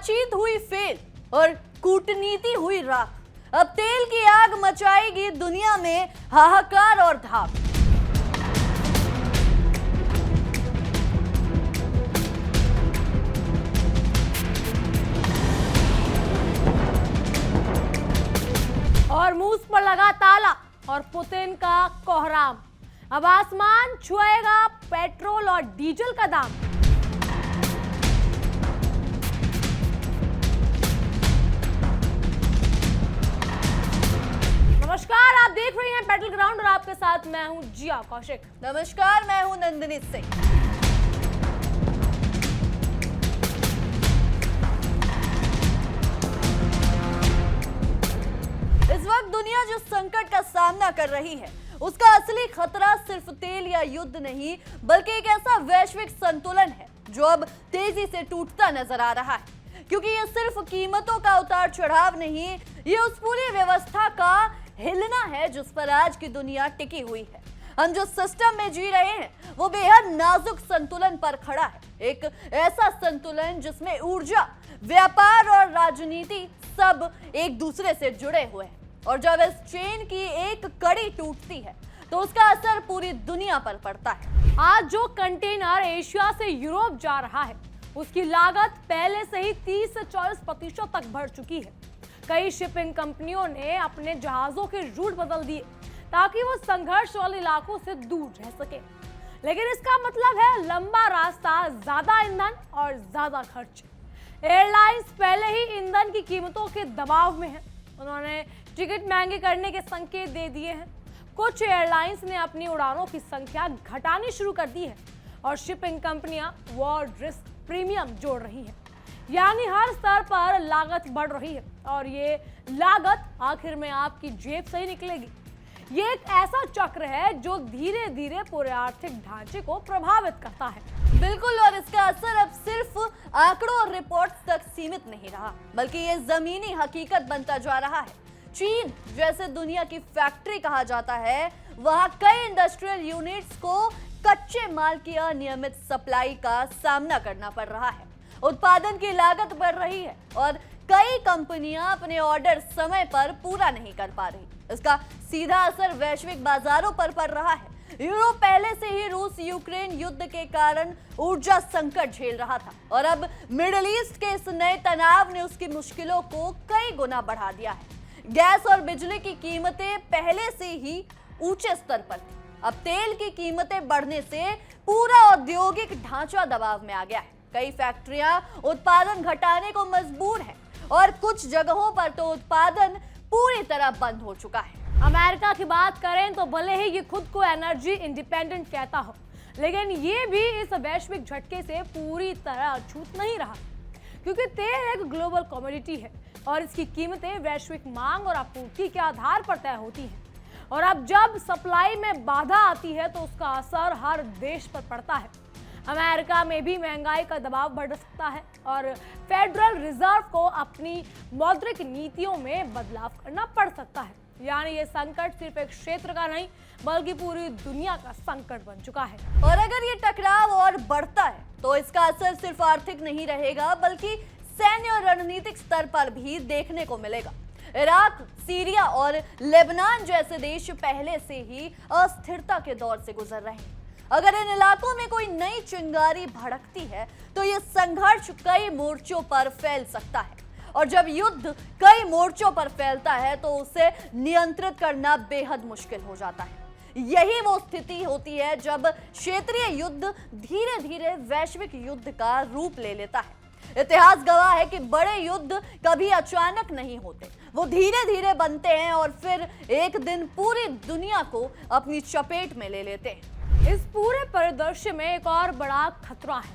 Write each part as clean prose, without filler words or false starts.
बातचीत हुई फेल और कूटनीति हुई राख। अब तेल की आग मचाएगी दुनिया में हाहाकार और धाक। हॉर्मूज पर लगा ताला और पुतिन का कोहराम। अब आसमान छुएगा पेट्रोल और डीजल का दाम। नमस्कार, आप देख रहे हैं बैटल ग्राउंड और आपके साथ मैं हूं जिया कौशिक। नमस्कार, मैं हूं नंदिनी सिंह। इस वक्त दुनिया जो संकट का सामना कर रही है उसका असली खतरा सिर्फ तेल या युद्ध नहीं बल्कि एक ऐसा वैश्विक संतुलन है जो अब तेजी से टूटता नजर आ रहा है। क्योंकि ये सिर्फ कीमतों का उतार चढ़ाव नहीं, ये उस पूरी व्यवस्था का हिलना है जिस पर आज की दुनिया टिकी हुई है। हम जो सिस्टम में जी रहे हैं वो बेहद नाजुक संतुलन पर खड़ा है। एक ऐसा संतुलन जिसमें ऊर्जा, व्यापार और राजनीति सब एक दूसरे से जुड़े हुए हैं। और जब इस चेन की एक कड़ी टूटती है तो उसका असर पूरी दुनिया पर पड़ता है। आज जो कंटेनर एशिया से यूरोप जा रहा है उसकी लागत पहले से ही 30 से 40% तक बढ़ चुकी है। कई शिपिंग कंपनियों ने अपने जहाजों के रूट बदल दिए ताकि वो संघर्ष वाले इलाकों से दूर रह सके। लेकिन इसका मतलब है लंबा रास्ता, ज्यादा ईंधन और ज्यादा खर्च। एयरलाइंस पहले ही ईंधन की कीमतों के दबाव में है। उन्होंने टिकट महंगे करने के संकेत दे दिए हैं। कुछ एयरलाइंस ने अपनी उड़ानों की संख्या घटानी शुरू कर दी है और शिपिंग कंपनियां वॉर रिस्क प्रीमियम जोड़ रही हैं। यानी हर स्तर पर लागत बढ़ रही है और ये लागत आखिर में आपकी जेब से ही निकलेगी। ये एक ऐसा चक्र है जो धीरे धीरे पूरे आर्थिक ढांचे को प्रभावित करता है। बिल्कुल, और इसका असर अब सिर्फ आंकड़ों और रिपोर्ट्स तक सीमित नहीं रहा बल्कि ये जमीनी हकीकत बनता जा रहा है। चीन जैसे दुनिया की फैक्ट्री कहा जाता है, वहां कई इंडस्ट्रियल यूनिट्स को कच्चे माल की अनियमित सप्लाई का सामना करना पड़ रहा है। उत्पादन की लागत बढ़ रही है और कई कंपनियां अपने ऑर्डर समय पर पूरा नहीं कर पा रही। इसका सीधा असर वैश्विक बाजारों पर पड़ रहा है। यूरोप पहले से ही रूस यूक्रेन युद्ध के कारण ऊर्जा संकट झेल रहा था और अब मिडिल ईस्ट के इस नए तनाव ने उसकी मुश्किलों को कई गुना बढ़ा दिया है। गैस और बिजली की कीमतें पहले से ही ऊंचे स्तर पर थी। अब तेल की कीमतें बढ़ने से पूरा औद्योगिक ढांचा दबाव में आ गया है। कई फैक्ट्रियां उत्पादन घटाने को मजबूर हैं और कुछ जगहों पर तो उत्पादन पूरी तरह बंद हो चुका है। अमेरिका की बात करें तो भले ही ये खुद को एनर्जी इंडिपेंडेंट कहता हो, लेकिन ये भी इस वैश्विक झटके से पूरी तरह अछूत नहीं रहा। क्योंकि तेल एक ग्लोबल कमोडिटी है और इसकी कीमतें वैश्विक मांग और आपूर्ति के आधार पर तय होती हैं। और अब जब सप्लाई में बाधा आती है तो उसका असर हर देश पर पड़ता है। अमेरिका में भी महंगाई का दबाव बढ़ सकता है और फेडरल रिजर्व को अपनी मौद्रिक नीतियों में बदलाव करना पड़ सकता है। यानी ये संकट सिर्फ एक क्षेत्र का नहीं बल्कि पूरी दुनिया का संकट बन चुका है। और अगर ये टकराव और बढ़ता है तो इसका असर सिर्फ आर्थिक नहीं रहेगा बल्कि सैन्य और रणनीतिक स्तर पर भी देखने को मिलेगा। इराक, सीरिया और लेबनान जैसे देश पहले से ही अस्थिरता के दौर से गुजर रहे हैं। अगर इन इलाकों में कोई नई चिंगारी भड़कती है तो ये संघर्ष कई मोर्चों पर फैल सकता है और जब युद्ध कई मोर्चों पर फैलता है तो उसे नियंत्रित करना बेहद मुश्किल हो जाता है। यही वो स्थिति होती है जब क्षेत्रीय युद्ध धीरे धीरे वैश्विक युद्ध का रूप ले लेता है। इतिहास गवाह है कि बड़े युद्ध कभी अचानक नहीं होते, वो धीरे धीरे बनते हैं और फिर एक दिन पूरी दुनिया को अपनी चपेट में ले लेते हैं। इस पूरे परिदृश्य में एक और बड़ा खतरा है,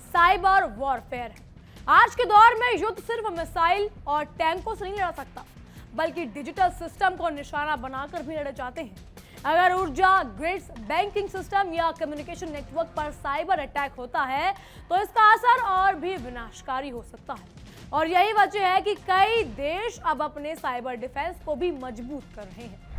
साइबर वॉरफेयर है। आज के दौर में युद्ध सिर्फ मिसाइल और टैंकों से नहीं लड़ सकता बल्कि डिजिटल सिस्टम को निशाना बनाकर भी लड़े जाते हैं। अगर ऊर्जा ग्रिड्स, बैंकिंग सिस्टम या कम्युनिकेशन नेटवर्क पर साइबर अटैक होता है तो इसका असर और भी विनाशकारी हो सकता है। और यही वजह है कि कई देश अब अपने साइबर डिफेंस को भी मजबूत कर रहे हैं।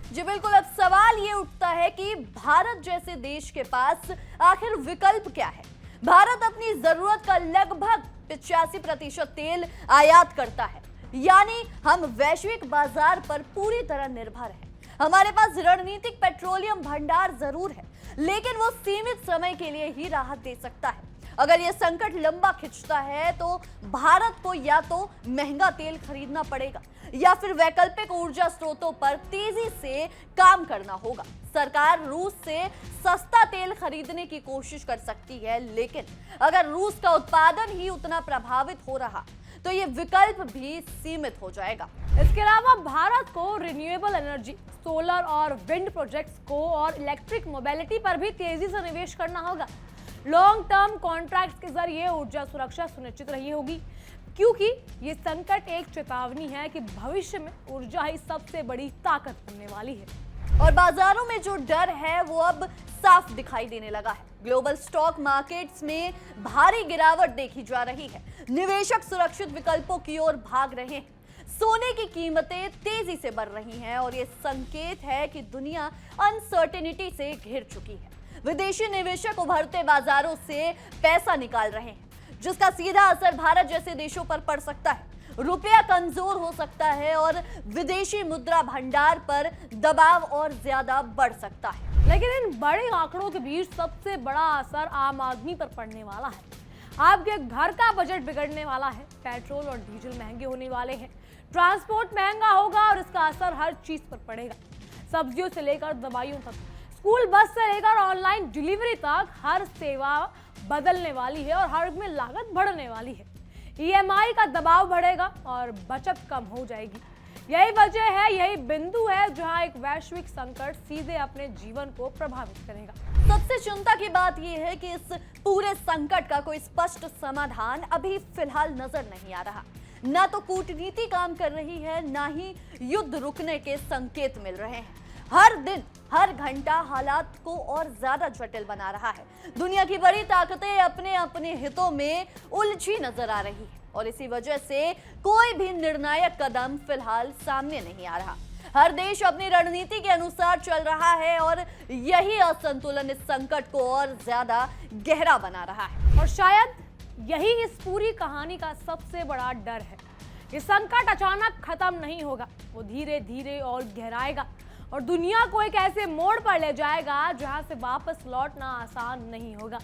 जी बिल्कुल, अब सवाल ये उठता है कि भारत जैसे देश के पास आखिर विकल्प क्या है। भारत अपनी जरूरत का लगभग 85% तेल आयात करता है, यानी हम वैश्विक बाजार पर पूरी तरह निर्भर हैं। हमारे पास रणनीतिक पेट्रोलियम भंडार जरूर है, लेकिन वो सीमित समय के लिए ही राहत दे सकता है। अगर ये संकट लंबा खिंचता है तो भारत को या तो महंगा तेल खरीदना पड़ेगा या फिर वैकल्पिक ऊर्जा स्रोतों पर तेजी से काम करना होगा। सरकार रूस से सस्ता तेल खरीदने की कोशिश कर सकती है, लेकिन अगर रूस का उत्पादन ही उतना प्रभावित हो रहा तो ये विकल्प भी सीमित हो जाएगा। इसके अलावा भारत को रिन्यूएबल एनर्जी, सोलर और विंड प्रोजेक्ट्स को और इलेक्ट्रिक मोबिलिटी पर भी तेजी से निवेश करना होगा। लॉन्ग टर्म कॉन्ट्रैक्ट्स के जरिए ऊर्जा सुरक्षा सुनिश्चित रही होगी, क्योंकि ये संकट एक चेतावनी है कि भविष्य में ऊर्जा ही सबसे बड़ी ताकत बनने वाली है। और बाजारों में जो डर है वो अब साफ दिखाई देने लगा है। ग्लोबल स्टॉक मार्केट्स में भारी गिरावट देखी जा रही है। निवेशक सुरक्षित विकल्पों की ओर भाग रहे हैं। सोने की कीमतें तेजी से बढ़ रही हैं और ये संकेत है कि दुनिया अनसर्टेनिटी से घिर चुकी है। विदेशी निवेशक उभरते बाजारों से पैसा निकाल रहे हैं, जिसका सीधा असर भारत जैसे देशों पर पड़ सकता है। रुपया कमजोर हो सकता है और विदेशी मुद्रा भंडार पर दबाव और ज्यादा बढ़ सकता है। लेकिन इन बड़े आंकड़ों के बीच सबसे बड़ा असर आम आदमी पर पड़ने वाला है। आपके घर का बजट बिगड़ने वाला है, पेट्रोल और डीजल महंगे होने वाले हैं, ट्रांसपोर्ट महंगा होगा और इसका असर हर चीज पर पड़ेगा। सब्जियों से लेकर दवाइयों तक, स्कूल बस से लेकर ऑनलाइन डिलीवरी तक हर सेवा बदलने वाली है और हर में लागत बढ़ने वाली है। ईएमआई का दबाव बढ़ेगा और बचत कम हो जाएगी। यही वजह है, यही बिंदु है जहां एक वैश्विक संकट सीधे अपने जीवन को प्रभावित करेगा। सबसे चिंता की बात यह है कि इस पूरे संकट का कोई स्पष्ट समाधान अभी फिलहाल नजर नहीं आ रहा। ना तो कूटनीति काम कर रही है, ना ही युद्ध रुकने के संकेत मिल रहे हैं। हर दिन हर घंटा हालात को और ज्यादा जटिल बना रहा है। दुनिया की बड़ी ताकतें अपने अपने हितों में उलझी नजर आ रही है और इसी वजह से कोई भी निर्णायक कदम फिलहाल सामने नहीं आ रहा। हर देश अपनी रणनीति के अनुसार चल रहा है और यही असंतुलन इस संकट को और ज्यादा गहरा बना रहा है। और शायद यही इस पूरी कहानी का सबसे बड़ा डर है। ये संकट अचानक खत्म नहीं होगा, वो धीरे धीरे और गहराएगा और दुनिया को एक ऐसे मोड़ पर ले जाएगा जहां से वापस लौटना आसान नहीं होगा।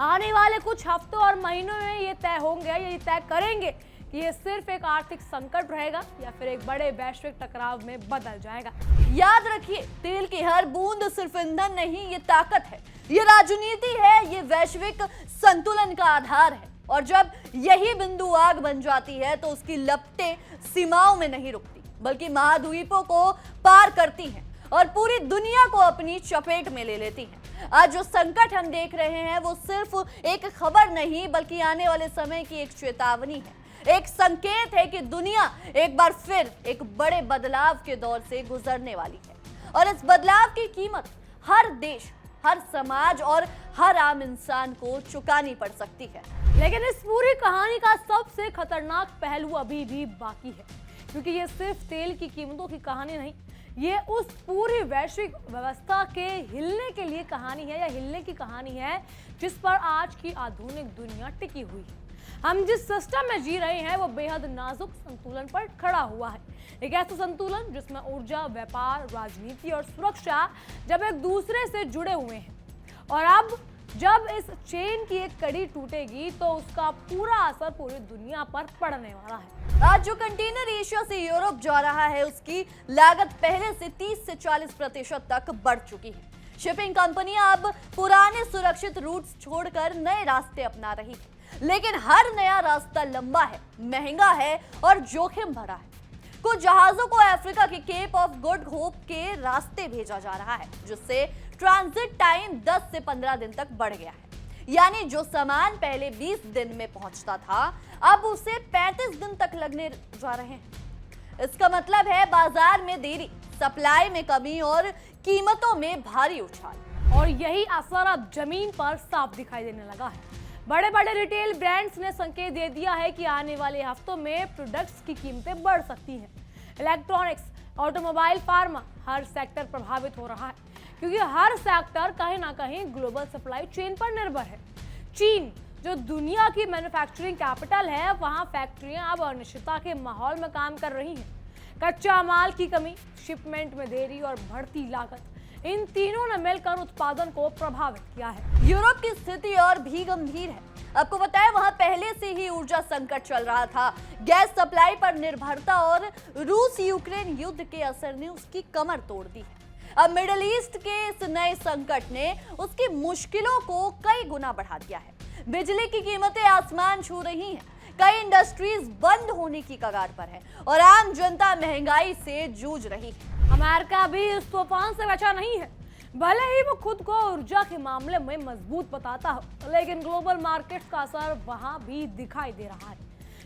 आने वाले कुछ हफ्तों और महीनों में ये तय होंगे, ये तय करेंगे कि ये सिर्फ एक आर्थिक संकट रहेगा या फिर एक बड़े वैश्विक टकराव में बदल जाएगा। याद रखिए, तेल की हर बूंद सिर्फ ईंधन नहीं, ये ताकत है, ये राजनीति है, ये वैश्विक संतुलन का आधार है। और जब यही बिंदु आग बन जाती है तो उसकी लपटें सीमाओं में नहीं रुकती, बल्कि महाद्वीपों को पार करती हैं और पूरी दुनिया को अपनी चपेट में ले लेती हैं। आज जो संकट हम देख रहे हैं वो सिर्फ एक खबर नहीं, बल्कि आने वाले समय की एक चेतावनी है, एक संकेत है कि दुनिया एक बार फिर एक बड़े बदलाव के दौर से गुजरने वाली है और इस बदलाव की कीमत हर देश, हर समाज और हर आम इंसान को चुकानी पड़ सकती है। लेकिन इस पूरी कहानी का सबसे खतरनाक पहलू अभी भी बाकी है, क्योंकि ये सिर्फ तेल की कीमतों की कहानी नहीं, ये उस पूरी वैश्विक व्यवस्था के हिलने के लिए कहानी है या हिलने की कहानी है जिस पर आज की आधुनिक दुनिया टिकी हुई है। हम जिस सिस्टम में जी रहे हैं वो बेहद नाजुक संतुलन पर खड़ा हुआ है। एक ऐसा संतुलन जिसमें ऊर्जा, व्यापार, राजनीति और सुरक्षा जब एक दूसरे से जुड़े हुए हैं और अब जब इस चेन की एक कड़ी टूटेगी तो उसका पूरा असर पूरी दुनिया पर पड़ने वाला है। आज जो कंटेनर एशिया से यूरोप जा रहा है उसकी लागत पहले से 30 से 40% तक बढ़ चुकी है। शिपिंग कंपनियां अब पुराने सुरक्षित रूट्स छोड़कर नए रास्ते अपना रही है, लेकिन हर नया रास्ता लंबा है, महंगा है और जोखिम भरा है। कुछ जहाजों को अफ्रीका के केप ऑफ गुड होप के रास्ते भेजा जा रहा है, जिससे ट्रांजिट टाइम 10 से 15 दिन तक बढ़ गया है। यानी जो सामान पहले 20 दिन में पहुंचता था अब उसे 35 दिन तक लगने जा रहे हैं। इसका मतलब है बाजार में देरी, सप्लाई में कमी और कीमतों में भारी उछाल। और यही असर अब जमीन पर साफ दिखाई देने लगा है। बड़े बड़े रिटेल ब्रांड्स ने संकेत दे दिया है कि आने वाले हफ्तों में प्रोडक्ट्स की कीमतें बढ़ सकती हैं। इलेक्ट्रॉनिक्स, ऑटोमोबाइल, फार्मा, हर सेक्टर प्रभावित हो रहा है, क्योंकि हर सेक्टर कहीं ना कहीं ग्लोबल सप्लाई चेन पर निर्भर है। चीन जो दुनिया की मैन्युफैक्चरिंग कैपिटल है, वहां फैक्ट्रियां अब अनिश्चितता के माहौल में काम कर रही हैं। कच्चा माल की कमी, शिपमेंट में देरी और बढ़ती लागत, इन तीनों ने मिलकर उत्पादन को प्रभावित किया है। यूरोप की स्थिति और भी गंभीर है। आपको बताएं, वहां पहले से ही ऊर्जा संकट चल रहा था। गैस सप्लाई पर निर्भरता और रूस यूक्रेन युद्ध के असर ने उसकी कमर तोड़ दी है। अब मिडिल ईस्ट के इस नए संकट ने उसकी मुश्किलों को कई गुना बढ़ा दिया है। बिजली की कीमतें आसमान छू रही हैं, कई इंडस्ट्रीज बंद होने की कगार पर है और आम जनता महंगाई से जूझ रही है। अमेरिका भी इस तूफान से बचा नहीं है। भले ही वो खुद को ऊर्जा के मामले में मजबूत बताता हो, लेकिन ग्लोबल मार्केट्स का असर वहां भी दिखाई दे रहा है,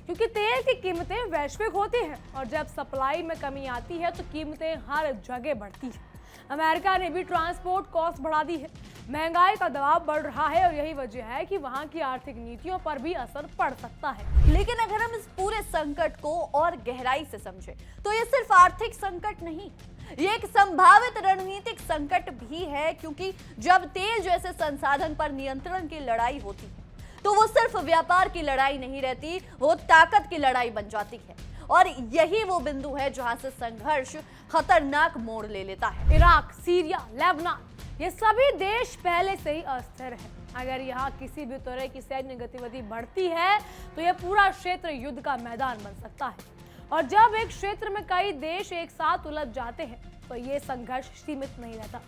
क्योंकि तेल की कीमतें वैश्विक होती हैं और जब सप्लाई में कमी आती है तो कीमतें हर जगह बढ़ती हैं। अमेरिका ने भी ट्रांसपोर्ट कॉस्ट बढ़ा दी है, महंगाई का दबाव बढ़ रहा है और यही वजह है कि वहां की आर्थिक नीतियों पर भी असर पड़ सकता है। लेकिन अगर हम इस पूरे संकट को और गहराई से समझें तो ये सिर्फ आर्थिक संकट नहीं, ये एक संभावित रणनीतिक संकट भी है, क्योंकि जब तेल जैसे संसाधन पर नियंत्रण की लड़ाई होती है तो वो सिर्फ व्यापार की लड़ाई नहीं रहती, वो ताकत की लड़ाई बन जाती है। और यही वो बिंदु है जहां से संघर्ष खतरनाक मोड़ ले लेता है। इराक, सीरिया, लेबनान, ये सभी देश पहले से ही अस्थिर है। अगर यहाँ किसी भी तरह की सैन्य गतिविधि बढ़ती है तो यह पूरा क्षेत्र युद्ध का मैदान बन सकता है। और जब एक क्षेत्र में कई देश एक साथ उलझ जाते हैं तो ये संघर्ष सीमित नहीं रहता,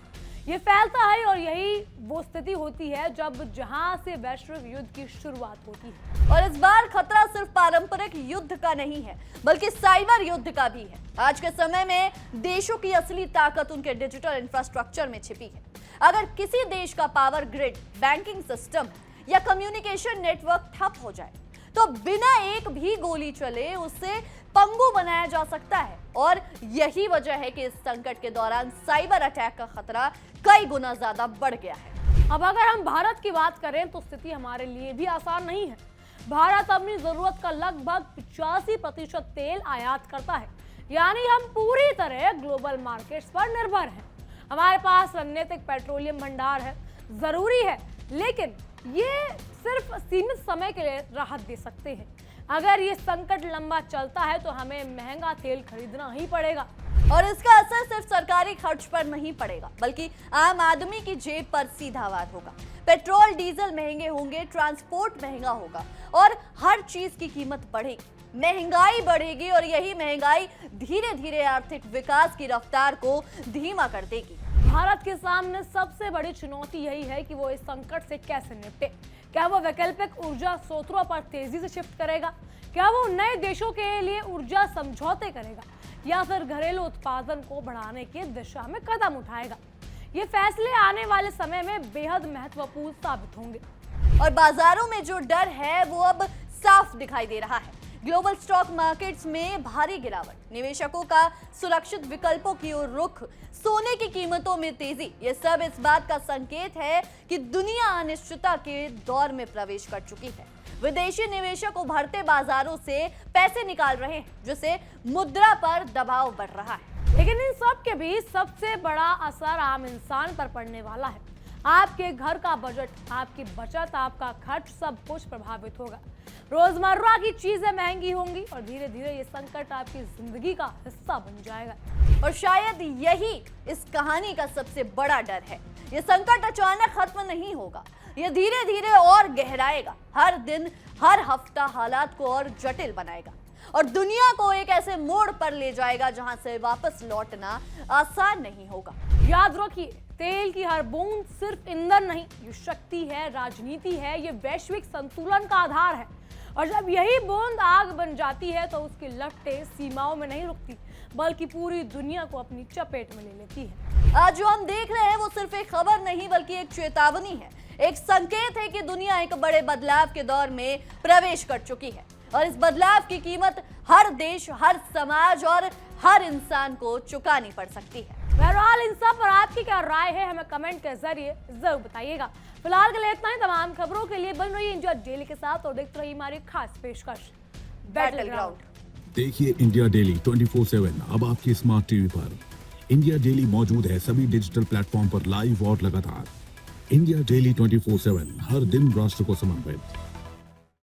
ये फैलता है। और यही वो स्थिति होती है जहां से वैश्विक युद्ध की शुरुआत होती है। और इस बार खतरा सिर्फ पारंपरिक युद्ध का नहीं है, बल्कि साइबर युद्ध का भी है। आज के समय में देशों की असली ताकत उनके डिजिटल इंफ्रास्ट्रक्चर में छिपी है। अगर किसी देश का पावर ग्रिड, बैंकिंग सिस्टम या कम्युनिकेशन नेटवर्क ठप हो जाए तो बिना एक भी गोली चले उसे पंगु बनाया जा सकता है। और यही वजह है कि इस संकट के दौरान साइबर अटैक का खतरा कई गुना ज्यादा बढ़ गया है। अब अगर हम भारत की बात करें तो स्थिति हमारे लिए भी आसान नहीं है। भारत अपनी जरूरत का लगभग 85% तेल आयात करता है, यानी हम पूरी तरह ग्लोबल मार्केट्स पर निर्भर हैं। हमारे पास रणनीतिक पेट्रोलियम भंडार है, जरूरी है, लेकिन ये सिर्फ सीमित समय के लिए राहत दे सकते हैं। अगर ये संकट लंबा चलता है तो हमें महंगा तेल खरीदना ही पड़ेगा। और इसका असर सिर्फ सरकारी खर्च पर नहीं पड़ेगा, बल्कि आम आदमी की जेब पर सीधा वार होगा। पेट्रोल डीजल महंगे होंगे, ट्रांसपोर्ट महंगा होगा और हर चीज की कीमत बढ़ेगी, महंगाई बढ़ेगी और यही महंगाई धीरे धीरे आर्थिक विकास की रफ्तार को धीमा कर देगी। भारत के सामने सबसे बड़ी चुनौती यही है कि वो इस संकट से कैसे निपटे। क्या वो वैकल्पिक ऊर्जा स्रोतों पर तेजी से शिफ्ट करेगा? क्या वो नए देशों के लिए ऊर्जा समझौते करेगा या फिर घरेलू उत्पादन को बढ़ाने की दिशा में कदम उठाएगा? ये फैसले आने वाले समय में बेहद महत्वपूर्ण साबित होंगे। और बाजारों में जो डर है वो अब साफ दिखाई दे रहा है। ग्लोबल स्टॉक मार्केट्स में भारी गिरावट, निवेशकों का सुरक्षित विकल्पों की ओर रुख, सोने की कीमतों में तेजी, ये सब इस बात का संकेत है कि दुनिया अनिश्चितता के दौर में प्रवेश कर चुकी है। विदेशी निवेशक उभरते बाजारों से पैसे निकाल रहे हैं, जिससे मुद्रा पर दबाव बढ़ रहा है। लेकिन इन सब के बीच सबसे बड़ा असर आम इंसान पर पड़ने वाला है। आपके घर का बजट, आपकी बचत, आपका खर्च, सब कुछ प्रभावित होगा। रोजमर्रा की चीजें महंगी होंगी और धीरे धीरे ये संकट आपकी जिंदगी का हिस्सा बन जाएगा। और शायद यही इस कहानी का सबसे बड़ा डर है। ये संकट अचानक खत्म नहीं होगा, ये धीरे धीरे और गहराएगा, हर दिन, हर हफ्ता हालात को और जटिल बनाएगा और दुनिया को एक ऐसे मोड़ पर ले जाएगा जहां से वापस लौटना आसान नहीं होगा। याद रखिए, तेल की हर बूंद सिर्फ ईंधन नहीं, ये शक्ति है, राजनीति है, ये वैश्विक संतुलन का आधार है। और जब यही बूंद आग बन जाती है तो उसकी लपटें सीमाओं में नहीं रुकती, बल्कि पूरी दुनिया को अपनी चपेट में ले लेती है। आज जो हम देख रहे हैं वो सिर्फ एक खबर नहीं, बल्कि एक चेतावनी है, एक संकेत है कि दुनिया एक बड़े बदलाव के दौर में प्रवेश कर चुकी है और इस बदलाव की कीमत हर देश, हर समाज और हर इंसान को चुकानी पड़ सकती है। बहरहाल इन सब पर आपकी क्या राय है, हमें कमेंट के जरिए जरूर बताइएगा। फिलहाल के लिए इतना ही। तमाम खबरों के लिए बन रही इंडिया डेली के साथ और देखते रहिए हमारी खास पेशकश बैटल ग्राउंड। देखिए इंडिया डेली 24/7 अब आपकी स्मार्ट टीवी पर। इंडिया डेली मौजूद है सभी डिजिटल प्लेटफॉर्म पर लाइव और लगातार। इंडिया डेली 24/7 हर दिन राष्ट्र को समर्पित।